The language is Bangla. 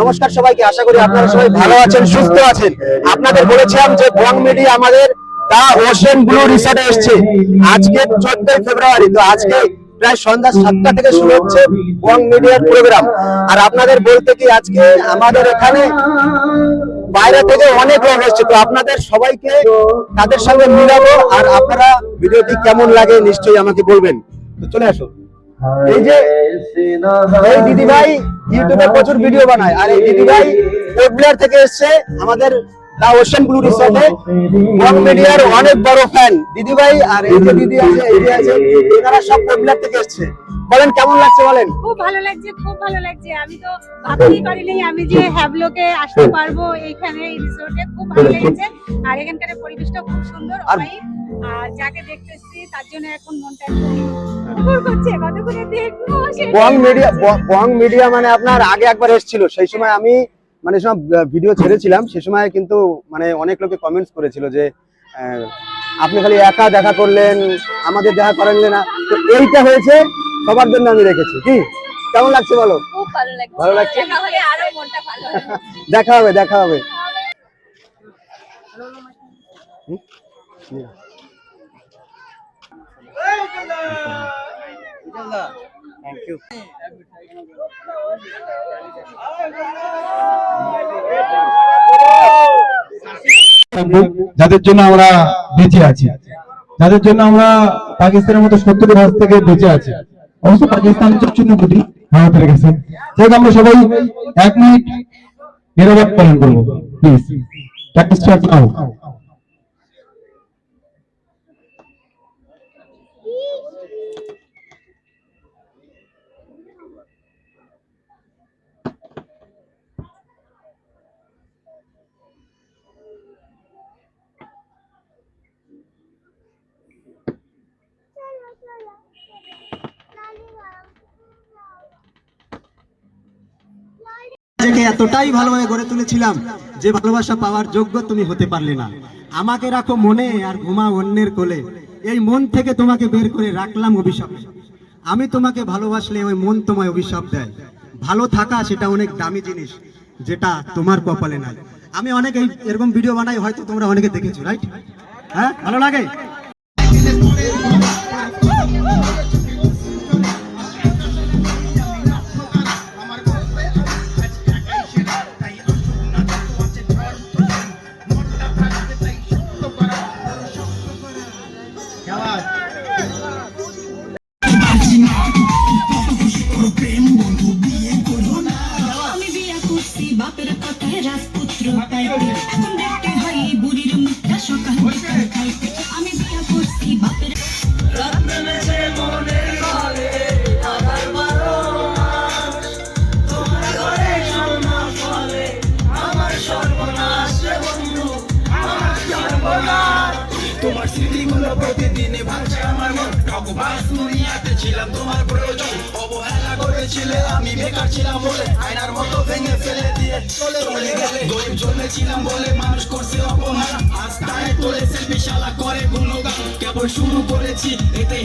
নমস্কার সবাইকে, আশা করি আপনারা সবাই ভালো আছেন, সুস্থ আছেন। আপনাদের বলেছিলাম যে বং মিডিয়া আমাদের দা ওশেন ব্লু রিসর্টে এসেছে আজকে 14 ফেব্রুয়ারি। তো আজকে প্রায় সন্ধ্যা 7টা থেকে শুরু হচ্ছে বং মিডিয়ার প্রোগ্রাম। আর আপনাদের বলতে কি আজকে আমাদের এখানে বাইরে থেকে অনেক লোক এসেছে, তো আপনাদের সবাইকে তাদের সঙ্গে মিলাবো। আর আপনারা ভিডিওটি কেমন লাগে নিশ্চয়ই আমাকে বলবেন। তো চলে আসো। এই যে এই দিদি ভাই ইউটিউবে প্রচুর ভিডিও বানায়, আর এই দিদি ভাই পোর্টব্লেয়ার থেকে এসেছে আমাদের দা ওশেন ব্লু রিসর্টে। বং মিডিয়ার অনেক বড় ফ্যান দিদি ভাই। আর এই যে দিদি আছে, এই যে আছে, এনারা সব পোর্টব্লেয়ার থেকে এসেছে। বলেন কেমন লাগছে বলেন। খুব ভালো লাগছে, খুব ভালো লাগছে। আমি তো ভাবতেই পারিনি আমি যে হ্যাবলোকে আসতে পারবো এইখানে এই রিসর্টে। খুব ভালো লেগেছে। আর এখানকার পরিবেশটা খুব সুন্দর। আর যাকে দেখতেছি তার জন্য এখন মনটা খুব করছে, কতক্ষণে দেখবো। বং মিডিয়া মানে আপনার আগে একবার এসেছিল, সেই সময় আমি মানে সব ভিডিও ছেড়েছিলাম। সে সময় কিন্তু মানে অনেক লোকে কমেন্টস করেছিল যে আপনি খালি একা দেখা করলেন, আমাদের দেখা করালেন না। তো এইটা হয়েছে সবার জন্য আমি রেখেছি। কি কেমন লাগছে বলো? খুব ভালো লাগছে। ভালো লাগছে, দেখা হলে আরো মনটা ভালো হবে। দেখা হবে, দেখা হবে। Thank you. যাদের জন্য আমরা বেঁচে আছি, যাদের জন্য আমরা পাকিস্তানের মতো 70 ভাগ থেকে বেঁচে আছি। অবশ্য পাকিস্তান 54 কোটি ভারতের কাছে। যাই আমরা সবাই 1 মিনিট নিরবতা পালন করবো প্লিজ। Start now. এতটাই ভালোভাবে গড়ে তুলেছিলাম যে ভালোবাসা পাওয়ার যোগ্য তুমি হতে পারলে না। আমাকে রাখো মনে আর ঘুমা অন্যের কোলে, এই মন থেকে তোমাকে বের করে রাখলাম অভিশাপে। আমি তোমাকে ভালোবাসলে ওই মন তোমায় অভিশাপ দেয়। ভালো থাকা সেটা অনেক দামি জিনিস, যেটা তোমার কপালে নাই। আমি অনেক এরকম ভিডিও বানাই, হয়তো তোমরা অনেকে দেখেছো, রাইট? হ্যাঁ, ভালো লাগে। তোমার স্মৃতিগুলো প্রতিদিনই ভাঙছে আমার মন। দুনিয়াতে ছিলাম তোমার প্রয়োজন, অবহেলা করেছিলে, আমি বেকার ছিলাম বলে আয়নার মতো ভেঙে ফেলে দিয়ে চলে গেলে। গরিব জন্মেছিলাম বলে মানুষ করছে অপমান, আজ তাই তোলে সেলফি শালা করে গুণগান। কেবল শুরু করেছি এতে